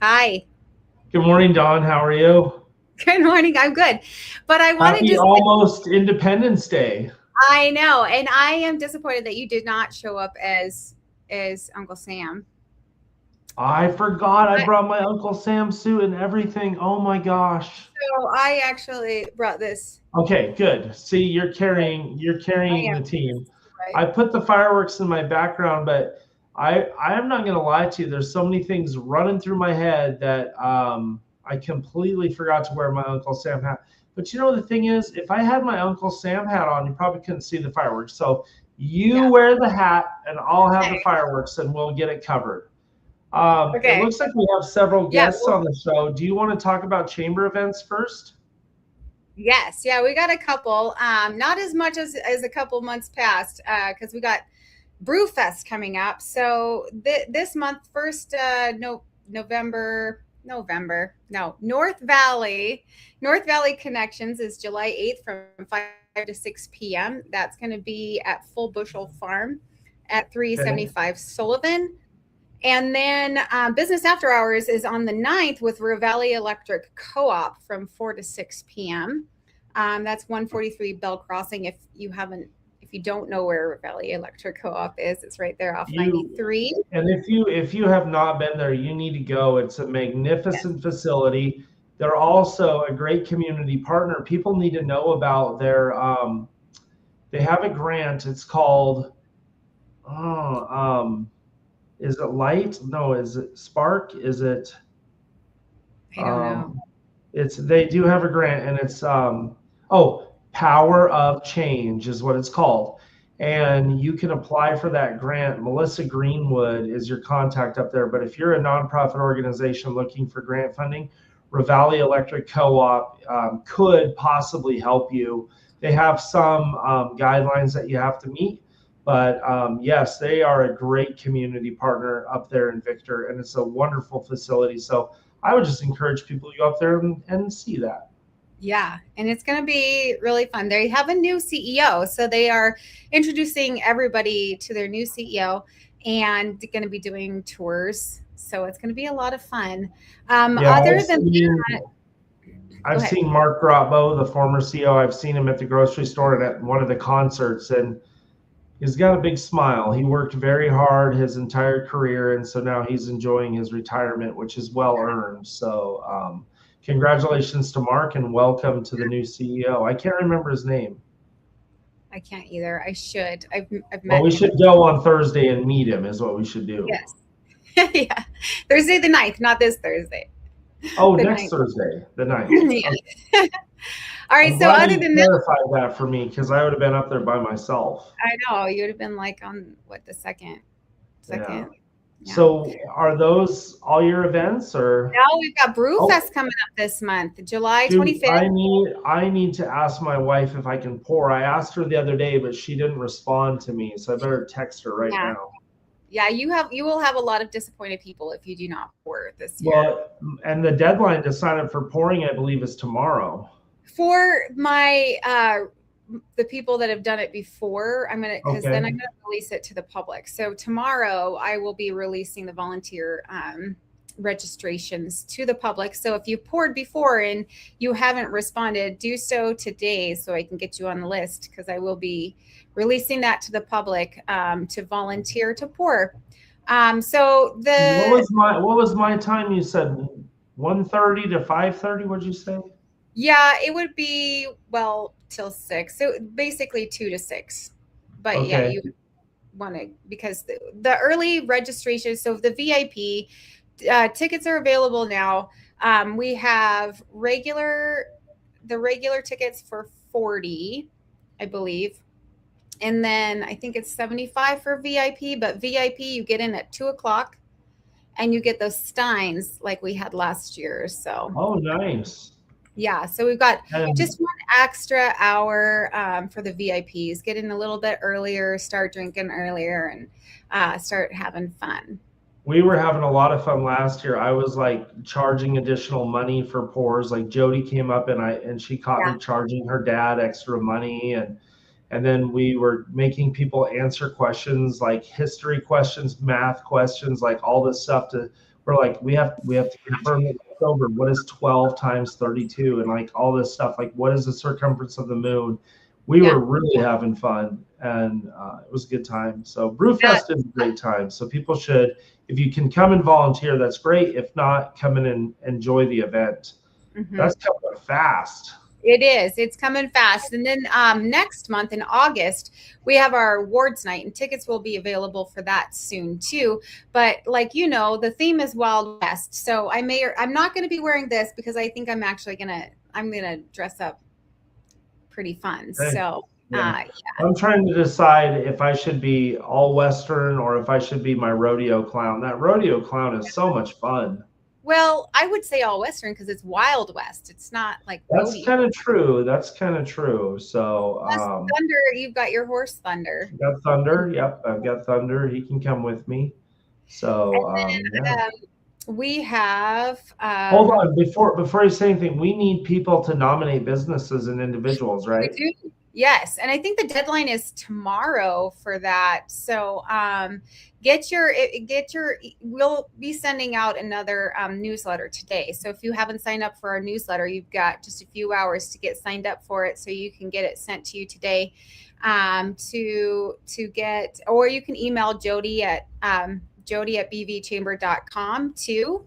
Hi. Good morning, Dawn. How are you? Good morning. I'm good. But I wanted Happy to say, almost Independence Day. I know, and I am disappointed that you did not show up as Uncle Sam. I forgot I brought my Uncle Sam suit and everything. Oh my gosh. So I actually brought this. Okay, good. See, you're carrying I the am team. right. I put the fireworks in my background, but I am not gonna lie to you. There's so many things running through my head that I completely forgot to wear my Uncle Sam hat. But you know the thing is, if I had my Uncle Sam hat on, you probably couldn't see the fireworks. So you Yeah. wear the hat and I'll have the Okay. fireworks and we'll get it covered. It Okay. looks like we have several Yeah. guests on the show. Do you want to talk about chamber events first? Yes. Yeah. We got a couple. Not as much as a couple months past, because we got Brewfest coming up. So this month, first November, no, North Valley Connections is July 8th from 5 to 6 p.m. That's going to be at Full Bushel Farm at Okay. 375 Sullivan. And then Business After Hours is on the 9th with Ravalli Electric Co-op from 4 to 6 p.m. That's 143 Bell Crossing. If you don't know where Ravalli Electric Co-op is, it's right there off You 93. and if you have not been there, you need to go. It's a magnificent facility. They're also a great community partner. People need to know about their they have a grant. It's called oh is it Light? No, is it Spark? Is it I don't know. it's they do have a grant and it's Power of Change is what it's called. And you can apply for that grant. Melissa Greenwood is your contact up there. But if you're a nonprofit organization looking for grant funding, Ravalli Electric Co-op could possibly help you. They have some guidelines that you have to meet, but yes, they are a great community partner up there in Victor, and it's a wonderful facility. So I would just encourage people to go up there and see that. Yeah, and it's going to be really fun. They have a new CEO, so they are introducing everybody to their new CEO and going to be doing tours. So it's going to be a lot of fun. Yeah, Other than that, go I've ahead. seen Mark Grotbo, the former CEO. I've seen him at the grocery store and at one of the concerts, and he's got a big smile. He worked very hard his entire career, and so now he's enjoying his retirement, which is well earned. So, congratulations to Mark, and welcome to the new CEO. I can't remember his name. I can't either. I should. I've Well, met we him. should go on Thursday and meet him. Is what we should do. Yes. Yeah. Thursday the 9th, not this Thursday. Oh, The next 9th. Thursday, the 9th. Okay. Yeah. All right. I'm So glad other you than that, clarified that for me because I would have been up there by myself. I know you would have been like on what the second. Yeah. Yeah. So are those all your events or? Now we've got Oh, Brewfest coming up this month, July dude, 25th. I need to ask my wife if I can pour. I asked her the other day, but she didn't respond to me, so I better text her right Yeah. now. Yeah, you will have a lot of disappointed people if you do not pour this year. Well, and the deadline to sign up for pouring, I believe, is tomorrow. For my the people that have done it before, because then I'm Okay. gonna release it to the public. So tomorrow I will be releasing the volunteer registrations to the public. So if you poured before and you haven't responded, do so today so I can get you on the list because I will be releasing that to the public to volunteer to pour. So What was my time? You said 1:30 to 5:30. What'd you say? yeah, it would be till 6. So basically 2 to 6. But yeah, Okay. you want to because the early registration. So the VIP tickets are available now. We have the regular tickets for 40, I believe. And then I think it's 75 for VIP, but VIP you get in at 2 o'clock and you get those steins like we had last year. So Oh, nice. yeah, so we've got And just one extra hour for the VIPs. Get in a little bit earlier, start drinking earlier, and start having fun. We were having a lot of fun last year. I was like charging additional money for pours. Like Jody came up and she caught Yeah, me charging her dad extra money, and then we were making people answer questions like history questions, math questions, like all this stuff to we're like we have to confirm that it's over. What is 12 times 32 and like all this stuff, like what is the circumference of the moon? We yeah, were really having fun, and it was a good time. So yeah. Brewfest is a great time. So people should, if you can come and volunteer, that's great. If not, come in and enjoy the event. Mhm. That's coming up fast. It is. It's coming fast. And then next month in August, we have our awards night, and tickets will be available for that soon too. But like the theme is Wild West. So I'm not going to be wearing this because I think I'm gonna dress up pretty fun. Okay. So Yeah. yeah. I'm trying to decide if I should be all Western or if I should be my rodeo clown. That rodeo clown is so much fun. Well, I would say all Western because it's Wild West. It's not like That's rodeo. kind of true. That's kind of true. So, Plus Thunder, you've got your horse Thunder. got Thunder. Yep, I've got Thunder. He can come with me. So, yeah. Um, we have Hold on, before you say anything, we need people to nominate businesses and individuals, we right? do. Yes, and I think the deadline is tomorrow for that. So we'll be sending out another newsletter today. So if you haven't signed up for our newsletter, you've got just a few hours to get signed up for it, so you can get it sent to you today. To get, or you can email Jody at bvchamber.com too,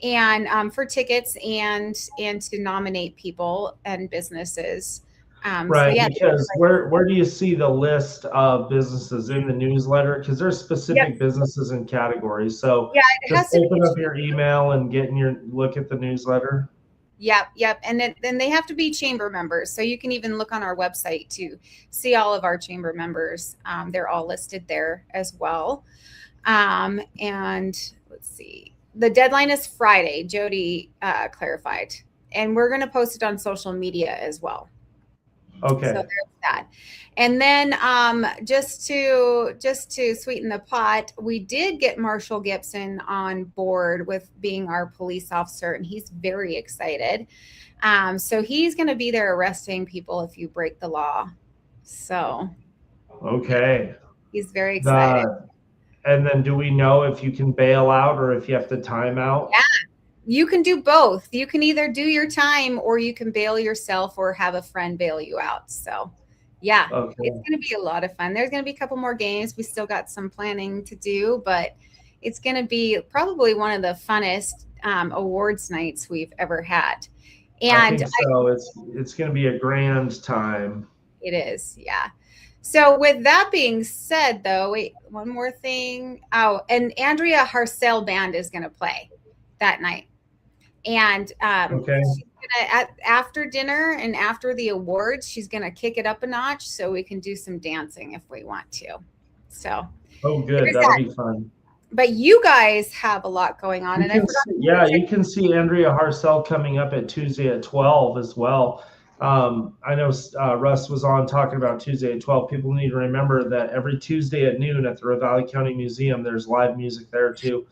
and for tickets and to nominate people and businesses. So Right, yeah. because where do you see the list of businesses in the newsletter? Because there's Yep. specific businesses and categories. So Yeah, it just has to be. open up your email and get in your look at the newsletter. Yep. And then they have to be chamber members. So you can even look on our website to see all of our chamber members. They're all listed there as well. And let's see. The deadline is Friday, Jody clarified. And we're going to post it on social media as well. So Okay. there's that. And then just to sweeten the pot, we did get Marshall Gibson on board with being our police officer, and he's very excited. So he's going to be there arresting people if you break the law. So yeah, Okay. he's very excited. And then do we know if you can bail out or if you have to time out? Yeah, you can do both. You can either do your time or you can bail yourself or have a friend bail you out. So yeah, it's Okay. going to be a lot of fun. There's going to be a couple more games. We still got some planning to do, but it's going to be probably one of the funnest awards nights we've ever had. I And think so. It's going to be a grand time. it is, yeah. So with that being said, though, wait, one more thing. Oh, and Andrea Harcel Band is going to play that night. And Okay. she's gonna after dinner and after the awards, she's gonna kick it up a notch so we can do some dancing if we want to. So Oh, good. there's That'll that. be fun. But you guys have a lot going on, and I forgot to Yeah, check. you can see Andrea Harcel coming up at Tuesday at 12 as well. I know Russ was on talking about Tuesday at 12. People need to remember that every Tuesday at noon at the Ravalli County Museum, there's live music there too.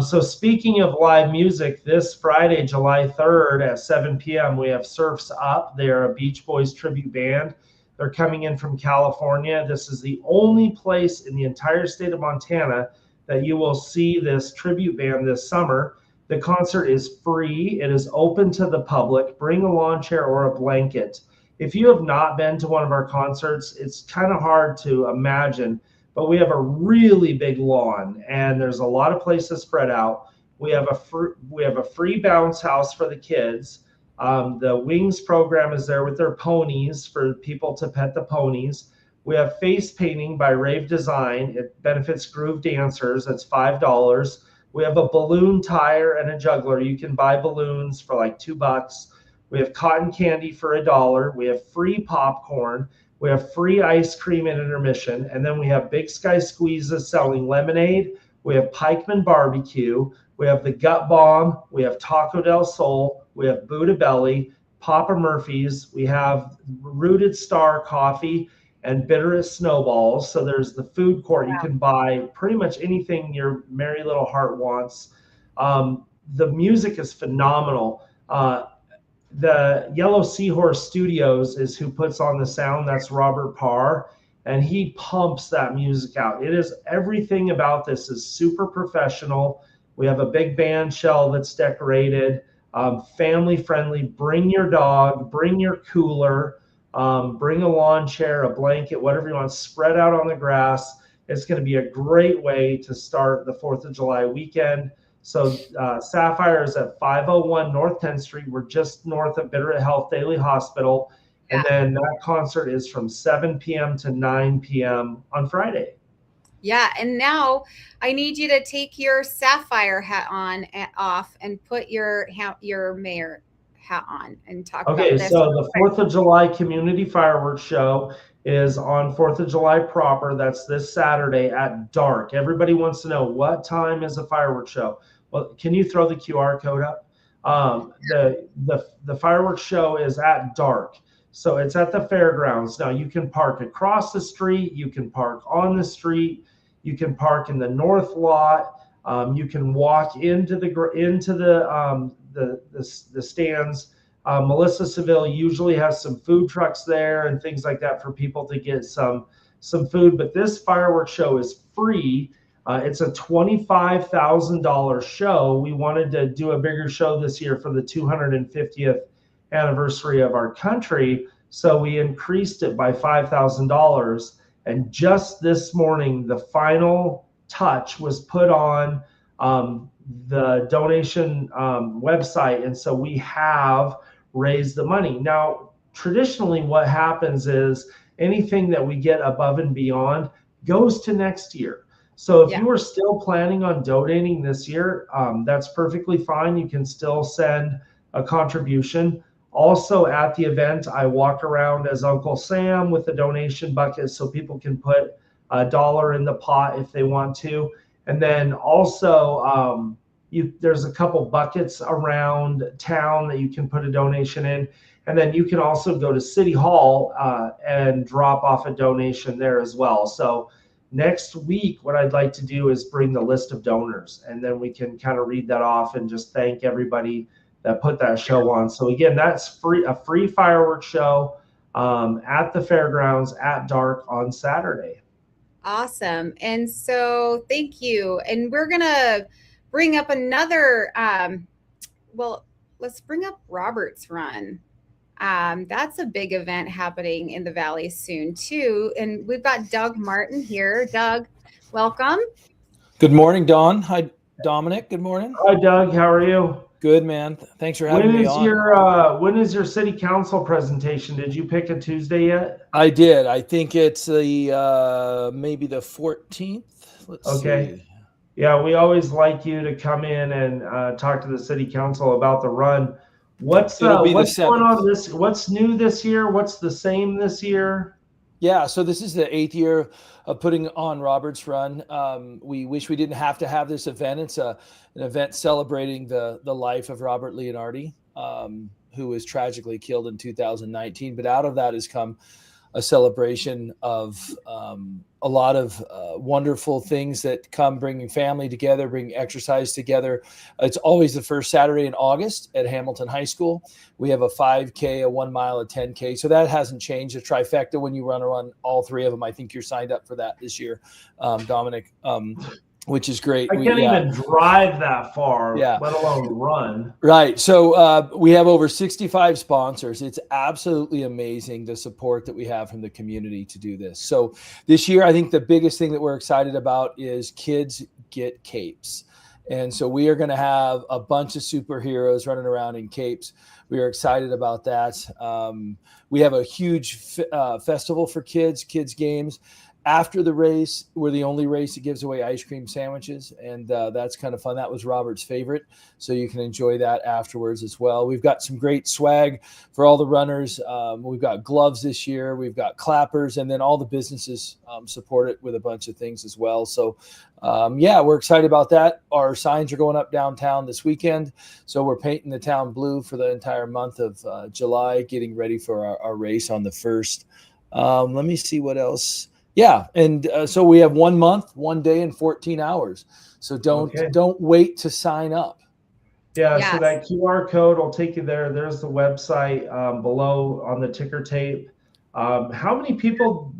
So speaking of live music, this Friday, July 3rd at 7 p.m., we have Surfs Up. They're a Beach Boys tribute band. They're coming in from California. This is the only place in the entire state of Montana that you will see this tribute band this summer. The concert is free. It is open to the public. Bring a lawn chair or a blanket. If you have not been to one of our concerts, it's kind of hard to imagine, but we have a really big lawn and there's a lot of places spread out. We have a free bounce house for the kids. The Wings program is there with their ponies for people to pet the ponies. We have face painting by Rave Design. It benefits groove dancers. That's $5. We have a balloon tire and a juggler. You can buy balloons for like $2. We have cotton candy for $1. We have free popcorn. We have free ice cream at intermission. And then we have Big Sky Squeezes selling lemonade. We have Pikeman Barbecue. We have the Gut Bomb. We have Taco del Sol. We have Buddha Belly, Papa Murphy's. We have Rooted Star Coffee. and Bitterroot snowballs. So there's the food court. You Wow. can buy pretty much anything your merry little heart wants. The music is phenomenal. The Yellow Seahorse Studios is who puts on the sound. That's Robert Parr, and he pumps that music out. It is everything about this is super professional. We have a big band shell that's decorated, family friendly. Bring your dog, bring your cooler, bring a lawn chair, a blanket, whatever you want. Spread out on the grass. It's going to be a great way to start the 4th of July weekend. So Sapphire is at 501 North 10th Street. We're just north of Bitterroot Health Daily Hospital. And then that concert is from 7 p.m. to 9 p.m. on Friday. Yeah, and now I need you to take your Sapphire hat on and off and put your mayor hat on and talk about Okay, this. so the 4th of July Community Fireworks Show is on 4th of July proper. That's this Saturday at dark. Everybody wants to know, what time is a fireworks show? Well, can you throw the QR code up? The fireworks show is at dark. So it's at the fairgrounds. Now you can park across the street, you can park on the street, you can park in the north lot, you can walk into the stands. Melissa Seville usually has some food trucks there and things like that for people to get some food. But this fireworks show is free. It's a $25,000 show. We wanted to do a bigger show this year for the 250th anniversary of our country, so we increased it by $5,000. And just this morning, the final touch was put on the donation website, and so we have raised the money. Now, traditionally, what happens is anything that we get above and beyond goes to next year. So if you are still planning on donating this year, that's perfectly fine. You can still send a contribution. Also at the event, I walk around as Uncle Sam with the donation bucket so people can put $1 in the pot if they want to. And then also there's a couple buckets around town that you can put a donation in. And then you can also go to City Hall and drop off a donation there as well. So next week, what I'd like to do is bring the list of donors, and then we can kind of read that off and just thank everybody that put that show on. So again, that's a free fireworks show at the fairgrounds at dark on Saturday. Awesome. And so thank you. And we're going to bring up another, let's bring up Robert's Run. That's a big event happening in the Valley soon too. And we've got Doug Martin here. Doug, welcome. Good morning, Dawn. Hi, Dominic. Good morning. Hi, Doug. How are you? Good, man. Thanks for having me on. When is your city council presentation? Did you pick a Tuesday yet? I did. I think it's the maybe the 14th. Let's see. Yeah, we always like you to come in and talk to the city council about the run. What's going on what's new this year? What's the same this year? Yeah, so this is the 8th year of putting on Robert's Run. We wish we didn't have to have this event. It's an event celebrating the life of Robert Leonardi, who was tragically killed in 2019. But out of that has come a celebration of a lot of wonderful things that come, bringing family together, bringing exercise together. It's always the first Saturday in August at Hamilton High School. We have a 5K, a 1 mile, a 10K. So that hasn't changed. A trifecta when you run all three of them. I think you're signed up for that this year, Dominic. Which is great. I can't even drive that far, let alone run. Right. So we have over 65 sponsors. It's absolutely amazing the support that we have from the community to do this. So this year, I think the biggest thing that we're excited about is kids get capes. And so we are going to have a bunch of superheroes running around in capes. We are excited about that. We have a huge festival for kids games. After the race, we're the only race that gives away ice cream sandwiches, and that's kind of fun. That was Robert's favorite, so you can enjoy that afterwards as well. We've got some great swag for all the runners. We've got gloves this year. We've got clappers, and then all the businesses support it with a bunch of things as well. So, we're excited about that. Our signs are going up downtown this weekend, so we're painting the town blue for the entire month of July, getting ready for our race on the 1st Let me see what else. Yeah, and so we have 1 month, 1 day, and 14 hours. So don't wait to sign up. Yeah, Yes. so that QR code will take you there. There's the website below on the ticker tape. How many people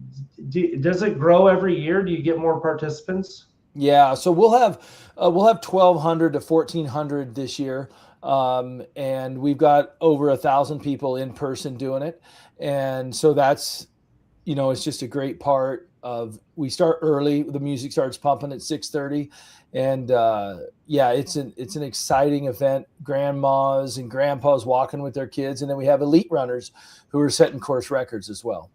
does it grow every year? Do you get more participants? Yeah, so we'll have 1,200 to 1,400 this year, and we've got over 1,000 people in person doing it, and so that's, it's just a great part of. We start early. The music starts pumping at 6:30, and yeah, it's an exciting event. Grandmas and grandpas walking with their kids, and then we have elite runners who are setting course records as well.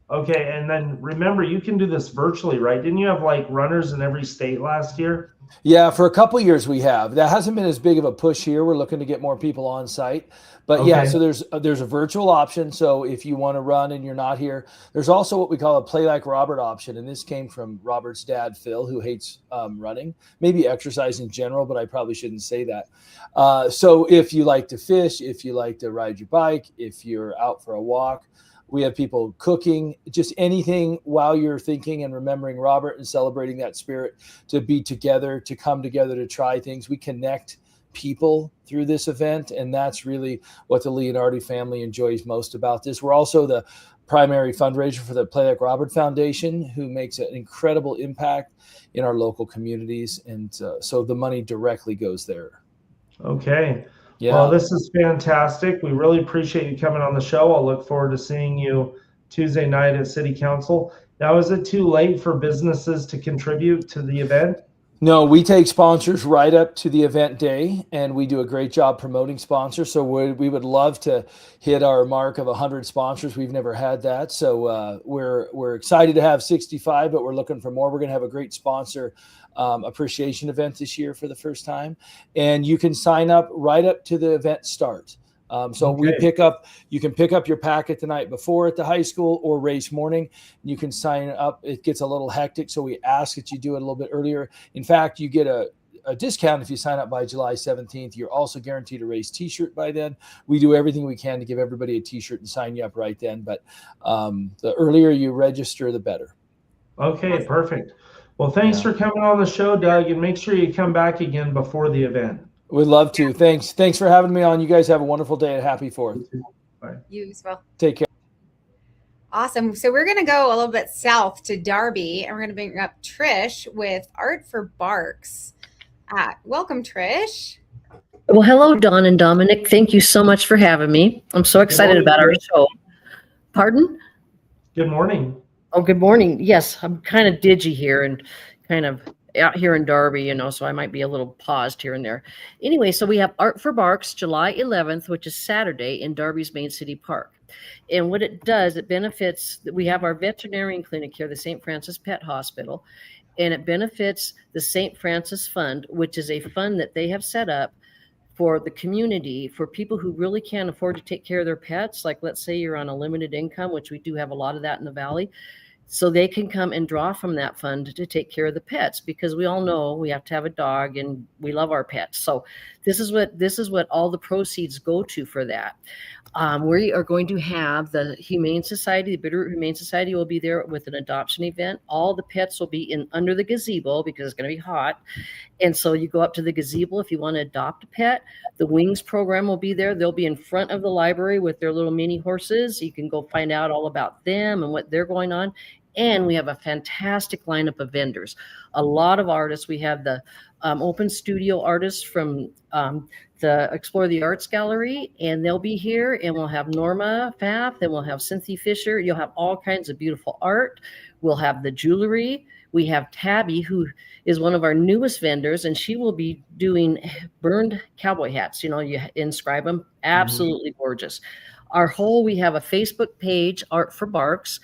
Okay, and then remember, you can do this virtually, right? Didn't you have like runners in every state last year? Yeah, for a couple of years we have. That hasn't been as big of a push here. We're looking to get more people on site. But yeah, so there's a virtual option. So if you want to run and you're not here, there's also what we call a Play Like Robert option. And this came from Robert's dad, Phil, who hates running, maybe exercise in general, but I probably shouldn't say that. So if you like to fish, if you like to ride your bike, if you're out for a walk, we have people cooking, just anything while you're thinking and remembering Robert and celebrating that spirit to be together, to come together, to try things. We connect people through this event, and that's really what the Leonardi family enjoys most about this. We're also the primary fundraiser for the Play Like Robert Foundation, who makes an incredible impact in our local communities, and so the money directly goes there. Okay. Yeah. Well, this is fantastic. We really appreciate you coming on the show. I'll look forward to seeing you Tuesday night at City Council. Now, is it too late for businesses to contribute to the event? No, we take sponsors right up to the event day, and we do a great job promoting sponsors. So we would love to hit our mark of 100 sponsors. We've never had that. So we're excited to have 65, but we're looking for more. We're going to have a great sponsor appreciation event this year for the first time. And you can sign up right up to the event start. You can pick up your packet the night before at the high school or race morning. You can sign up. It gets a little hectic, so we ask that you do it a little bit earlier. In fact, you get a discount if you sign up by July 17th. You're also guaranteed a race t-shirt by then. We do everything we can to give everybody a t-shirt and sign you up right then. But the earlier you register, the better. Okay, perfect. Well, thanks for coming on the show, Doug, and make sure you come back again before the event. We'd love to. Thanks for having me on. You guys have a wonderful day and happy 4th. Bye. You as well. Take care. Awesome. So we're going to go a little bit south to Darby, and we're going to bring up Trish with Art for Barks. Welcome, Trish. Well, hello, Dawn and Dominic. Thank you so much for having me. I'm so excited about our show. Pardon? Good morning. Oh, good morning. Yes, I'm kind of digi here and kind of out here in Darby, so I might be a little paused here and there. Anyway, so we have Art for Barks, July 11th, which is Saturday in Darby's Main City Park. And what it does, it benefits, we have our veterinarian clinic here, the St. Francis Pet Hospital, and it benefits the St. Francis Fund, which is a fund that they have set up for the community, for people who really can't afford to take care of their pets. Like, let's say you're on a limited income, which we do have a lot of that in the Valley. So they can come and draw from that fund to take care of the pets, because we all know we have to have a dog and we love our pets. So this is what all the proceeds go to for that. We are going to have the Humane Society, the Bitterroot Humane Society will be there with an adoption event. All the pets will be under the gazebo because it's going to be hot. And so you go up to the gazebo if you want to adopt a pet. The Wings program will be there. They'll be in front of the library with their little mini horses. You can go find out all about them and what they're going on. And we have a fantastic lineup of vendors. A lot of artists. We have the open studio artists from the Explore the Arts Gallery, and they'll be here. And we'll have Norma Pfaff, then we'll have Cynthia Fisher. You'll have all kinds of beautiful art. We'll have the jewelry. We have Tabby, who is one of our newest vendors, and she will be doing burned cowboy hats. You inscribe them. Absolutely gorgeous. We have a Facebook page, Art for Barks.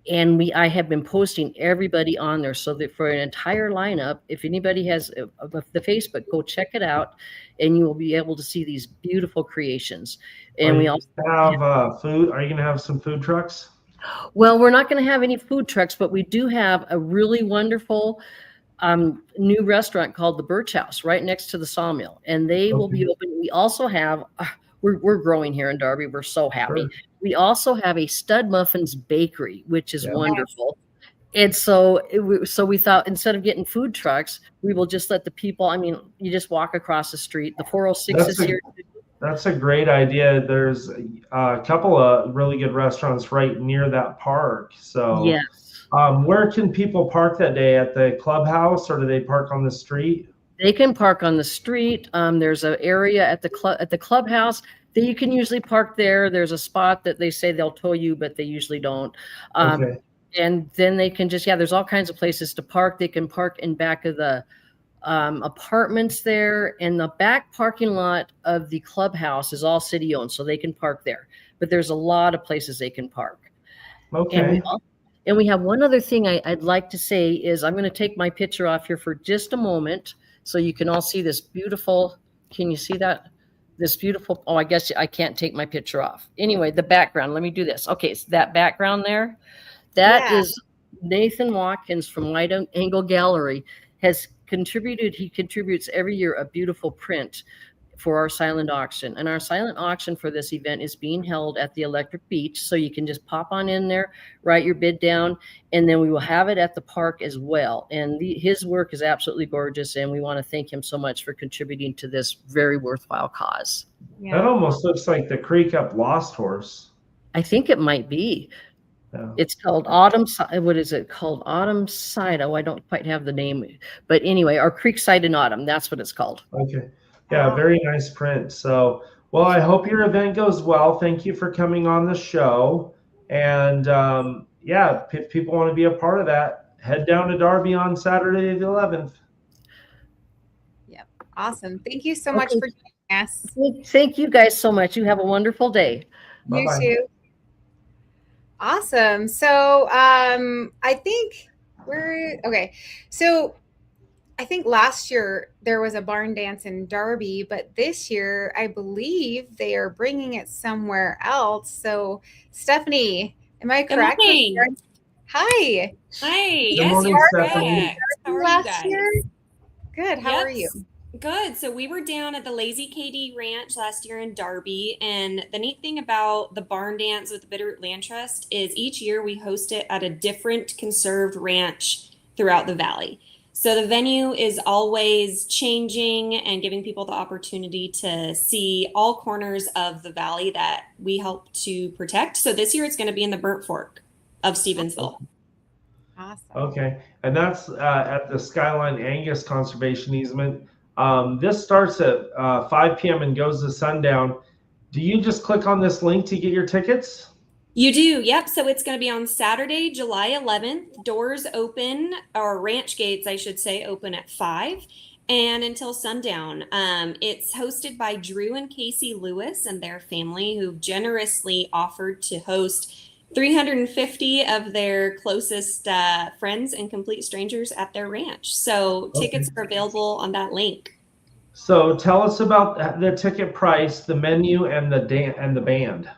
And I have been posting everybody on there, so that for an entire lineup, if anybody has the Facebook, go check it out, and you will be able to see these beautiful creations. And we also have food. Are you going to have some food trucks? Well, we're not going to have any food trucks, but we do have a really wonderful new restaurant called the Birch House right next to the sawmill, and they will be open. We also have we're growing here in Darby. We're so happy. Sure. We also have a Stud Muffins bakery, which is Yeah. wonderful. And so, so we thought instead of getting food trucks, we will just let the people. I mean, you just walk across the street. The 406 is here. That's a great idea. There's a couple of really good restaurants right near that park. So, Yes, where can people park that day? At the clubhouse, or do they park on the street? they can park on the street. There's an area at the clubhouse that you can usually park there. There's a spot that they say they'll tow you, but they usually don't. Okay. And then they can just, there's all kinds of places to park. They can park in back of the apartments there, and the back parking lot of the clubhouse is all city owned, so they can park there. But there's a lot of places they can park. Okay. And we have one other thing I'd like to say is I'm going to take my picture off here for just a moment so you can all see this beautiful. Can you see that? This beautiful. Oh, I guess I can't take my picture off. Anyway, the background. Let me do this. Okay, so that background there. That is Nathan Watkins from Wide Angle Gallery has contributed. He contributes every year a beautiful print for our silent auction. And our silent auction for this event is being held at the Electric Beach. So you can just pop on in there, write your bid down, and then we will have it at the park as well. And his work is absolutely gorgeous. And we want to thank him so much for contributing to this very worthwhile cause. Yeah. That almost looks like the Creek Up Lost Horse. I think it might be. Yeah. It's called Autumn. What is it called? Autumn Side. Oh, I don't quite have the name, but anyway, our Creekside in Autumn. That's what it's called. Okay. Yeah, very nice print. So, well, I hope your event goes well. Thank you for coming on the show. And if people want to be a part of that, head down to Darby on Saturday the 11th. Yep. Awesome. Thank you so much for joining us. Thank you guys so much. You have a wonderful day. Bye-bye. You too. Awesome. So I think So I think last year there was a barn dance in Darby, but this year I believe they are bringing it somewhere else. So Stephanie, am I correct? Hi. Hi. Good Yes, morning, you're Stephanie. correct. How are you Last guys? year? Good. How are you? Good. So we were down at the Lazy Katie Ranch last year in Darby, and the neat thing about the barn dance with the Bitterroot Land Trust is each year we host it at a different conserved ranch throughout the valley. So the venue is always changing and giving people the opportunity to see all corners of the valley that we help to protect. So this year it's going to be in the Burnt Fork of Stevensville. Awesome. Okay. And that's at the Skyline Angus Conservation Easement. This starts at 5 p.m. and goes to sundown. Do you just click on this link to get your tickets? You do, yep. So it's going to be on Saturday, July 11th. Doors open, or ranch gates, I should say, open at 5 and until sundown. It's hosted by Drew and Casey Lewis and their family, who've generously offered to host 350 of their closest friends and complete strangers at their ranch. So tickets are available on that link. So tell us about the ticket price, the menu, and the band.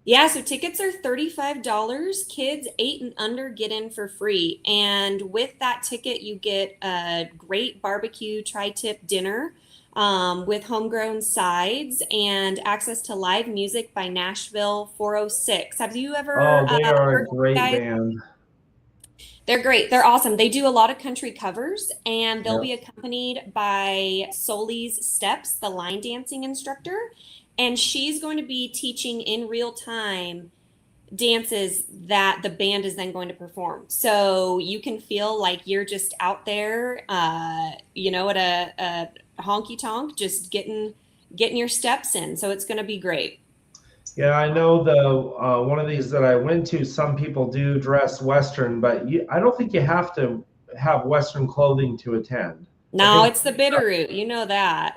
Yeah, so tickets are $35. Kids 8 and under get in for free. And with that ticket, you get a great barbecue tri-tip dinner with homegrown sides and access to live music by Nashville 406. Have you ever they are heard a great guys? band. They're great. They're awesome. They do a lot of country covers, and they'll be accompanied by Soli's Steps, the line dancing instructor. And she's going to be teaching in real time dances that the band is then going to perform. So you can feel like you're just out there, at a honky tonk, just getting your steps in. So it's going to be great. Yeah, I know the one of these that I went to, some people do dress Western, but I don't think you have to have Western clothing to attend. No, it's the Bitterroot. You know that.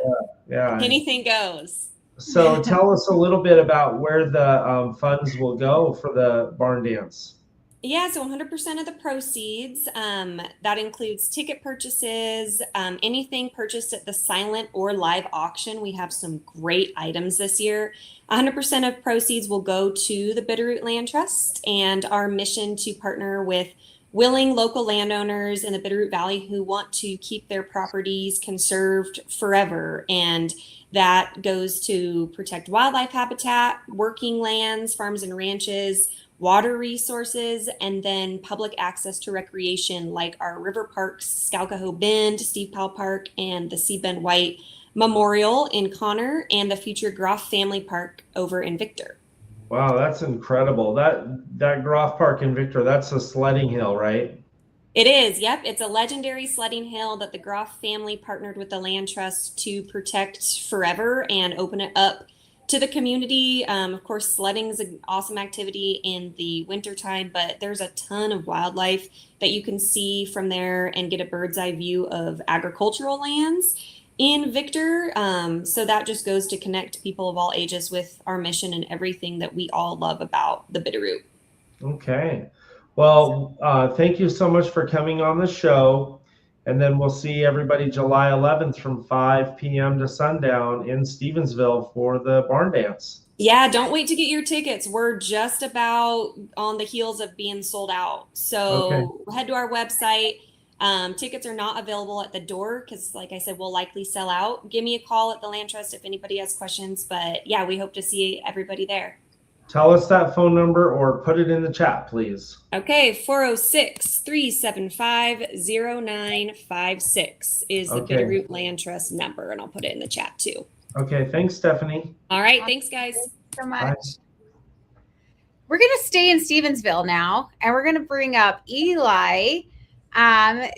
Yeah. Anything goes. So tell us a little bit about where the funds will go for the barn dance. Yeah, so 100% of the proceeds, that includes ticket purchases, anything purchased at the silent or live auction. We have some great items this year. 100% of proceeds will go to the Bitterroot Land Trust and our mission to partner with willing local landowners in the Bitterroot Valley who want to keep their properties conserved forever. And that goes to protect wildlife habitat, working lands, farms and ranches, water resources, and then public access to recreation like our river parks, Scalcahoe Bend, Steve Powell Park, and the C. Ben White Memorial in Connor, and the future Groff Family Park over in Victor. Wow, that's incredible. That Groff Park in Victor, that's a sledding hill, right? It is, yep. It's a legendary sledding hill that the Groff family partnered with the Land Trust to protect forever and open it up to the community. Of course, sledding is an awesome activity in the wintertime, but there's a ton of wildlife that you can see from there and get a bird's eye view of agricultural lands in Victor. So that just goes to connect people of all ages with our mission and everything that we all love about the Bitterroot. Okay. Well, thank you so much for coming on the show. And then we'll see everybody July 11th from 5 p.m. to sundown in Stevensville for the barn dance. Yeah, don't wait to get your tickets. We're just about on the heels of being sold out. So head to our website. Tickets are not available at the door because, like I said, we'll likely sell out. Give me a call at the Land Trust if anybody has questions. But yeah, we hope to see everybody there. Tell us that phone number or put it in the chat, please. Okay, 406-375-0956 is the Bitterroot Land Trust number, and I'll put it in the chat too. Okay, thanks, Stephanie. All right, thanks, guys. Thanks so much. Bye. We're going to stay in Stevensville now, and we're going to bring up Eli. And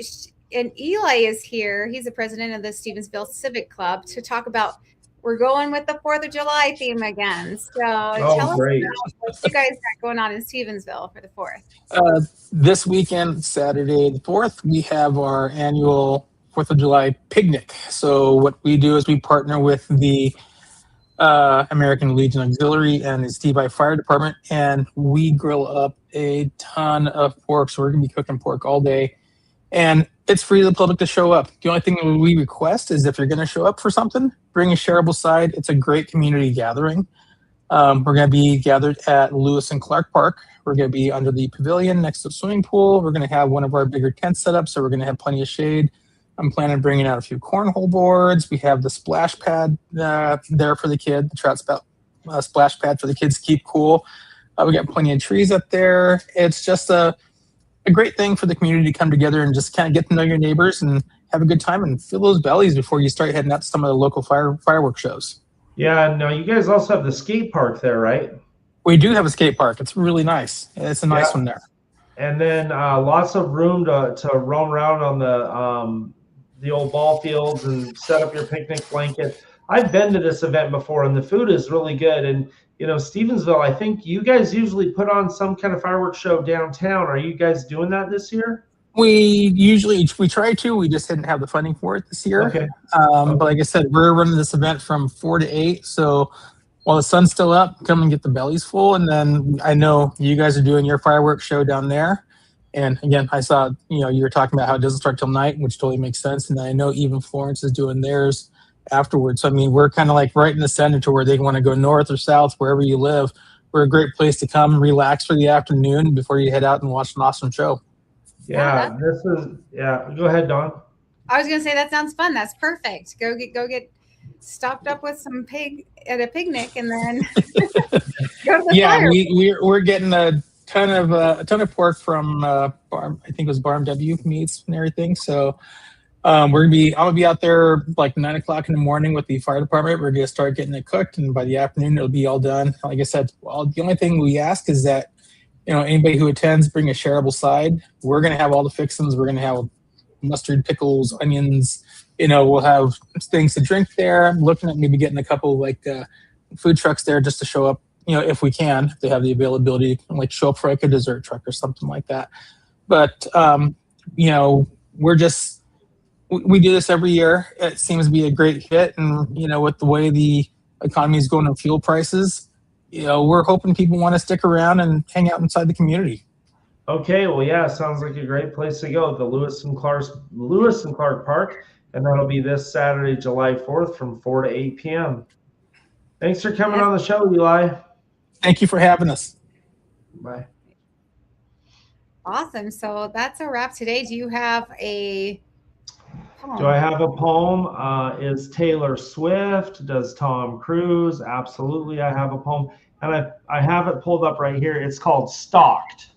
Eli is here. He's the president of the Stevensville Civic Club to talk about. We're going with the 4th of July theme again. So tell us about what you guys got going on in Stevensville for the 4th. This weekend, Saturday the 4th, we have our annual 4th of July picnic. So what we do is we partner with the American Legion Auxiliary and the Steve I Fire Department, and we grill up a ton of pork. So we're going to be cooking pork all day. And it's free to the public to show up. The only thing that we request is if you're going to show up for something, bring a shareable side. It's a great community gathering. We're going to be gathered at Lewis and Clark Park. We're going to be under the pavilion next to the swimming pool. We're going to have one of our bigger tents set up, so we're going to have plenty of shade. I'm planning on bringing out a few cornhole boards. We have the splash pad there for the kid, the trout splash pad for the kids to keep cool. We got plenty of trees up there. It's just a great thing for the community to come together and just kind of get to know your neighbors and have a good time and fill those bellies before you start heading out to some of the local fireworks shows. Yeah, no, you guys also have the skate park there, right? We do have a skate park. It's really nice. It's a nice one there. And then lots of room to roam around on the old ball fields and set up your picnic blanket. I've been to this event before, and the food is really good. And you know, Stevensville, I think you guys usually put on some kind of fireworks show downtown. Are you guys doing that this year? We try to. We just didn't have the funding for it this year. Okay. But like I said, we're running this event from 4 to 8. So while the sun's still up, come and get the bellies full. And then I know you guys are doing your fireworks show down there. And again, I saw, you were talking about how it doesn't start till night, which totally makes sense. And I know even Florence is doing theirs afterwards. So, I mean, we're kind of like right in the center to where they want to go north or south, wherever you live. We're a great place to come relax for the afternoon before you head out and watch an awesome show. Yeah, go ahead, Dawn. I was going to say that sounds fun. That's perfect. Go get stocked up with some pig at a picnic, and then go to the fire. we're getting a ton of pork from Barm. I think it was Barm W meats and everything. So I'm gonna be out there like 9 o'clock in the morning with the fire department. We're gonna start getting it cooked, and by the afternoon it'll be all done. Like I said, the only thing we ask is that anybody who attends bring a shareable side. We're gonna have all the fixings. We're gonna have mustard, pickles, onions. We'll have things to drink there. I'm looking at maybe getting a couple like food trucks there just to show up. If we can, if they have the availability, like show up for like a dessert truck or something like that. But we do this every year. It seems to be a great hit, and with the way the economy is going on fuel prices, we're hoping people want to stick around and hang out inside the community. Okay, well, yeah, sounds like a great place to go. The Lewis and Clark Park, and that'll be this Saturday, July 4th, from 4 to 8 p.m. Thanks for coming on the show, Eli. Thank you for having us. Bye. Awesome. So that's a wrap today. Do you have a poem? Do I have a poem? Is Taylor Swift? Does Tom Cruise? Absolutely, I have a poem. And I have it pulled up right here. It's called Stalked.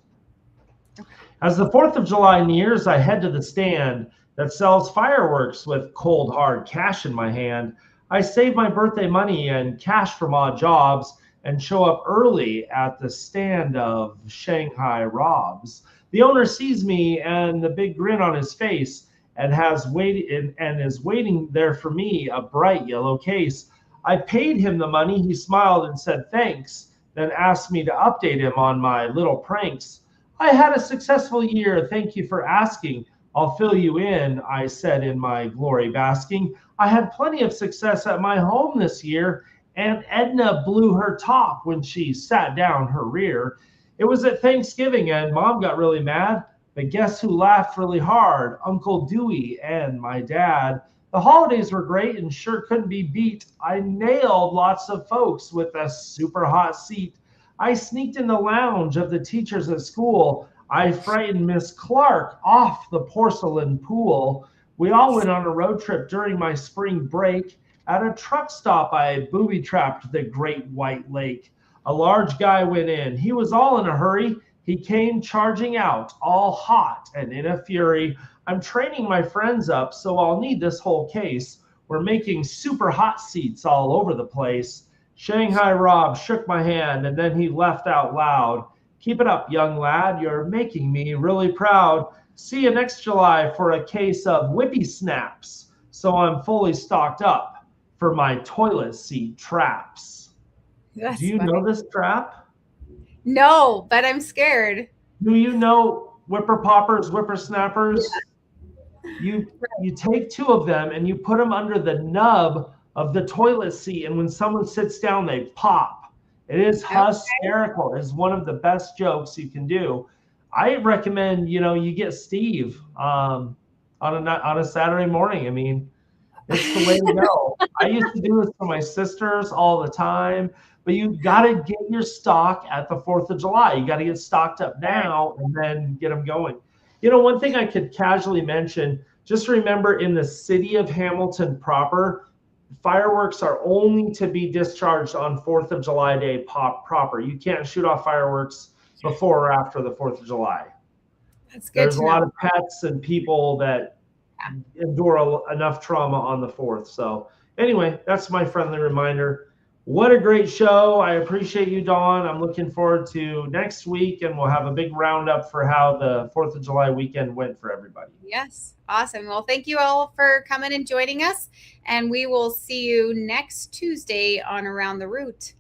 As the 4th of July nears, I head to the stand that sells fireworks with cold, hard cash in my hand. I save my birthday money and cash from odd jobs and show up early at the stand of Shanghai Robs. The owner sees me and the big grin on his face and is waiting there for me, a bright yellow case. I paid him the money. He smiled and said thanks, then asked me to update him on my little pranks. I had a successful year. Thank you for asking. I'll fill you in, I said in my glory basking. I had plenty of success at my home this year, and Edna blew her top when she sat down her rear. It was at Thanksgiving, and Mom got really mad. But guess who laughed really hard? Uncle Dewey and my dad. The holidays were great and sure couldn't be beat. I nailed lots of folks with a super hot seat. I sneaked in the lounge of the teachers at school. I frightened Miss Clark off the porcelain pool. We all went on a road trip during my spring break. At a truck stop, I booby-trapped the Great White Lake. A large guy went in. He was all in a hurry. He came charging out, all hot and in a fury. I'm training my friends up, so I'll need this whole case. We're making super hot seats all over the place. Shanghai Rob shook my hand and then he left out loud. Keep it up, young lad. You're making me really proud. See you next July for a case of whippy snaps. So I'm fully stocked up for my toilet seat traps. That's Do you funny. know this trap? No, but I'm scared. Do you know whipper poppers, whippersnappers? You take 2 of them and you put them under the nub of the toilet seat, and when someone sits down, they pop. It is hysterical. It's one of the best jokes you can do. I recommend, you get Steve on a Saturday morning. I mean, it's the way to go. I used to do this for my sisters all the time, but you got to get your stock at the 4th of July. You got to get stocked up now and then get them going. One thing I could casually mention, just remember in the city of Hamilton proper, fireworks are only to be discharged on 4th of July day proper. You can't shoot off fireworks before or after the 4th of July. That's good. There's a lot of pets and people that endure enough trauma on the 4th. So anyway, that's my friendly reminder. What a great show. I appreciate you, Dawn. I'm looking forward to next week, and we'll have a big roundup for how the 4th of July weekend went for everybody. Yes. Awesome. Well, thank you all for coming and joining us, and we will see you next Tuesday on Around the Route.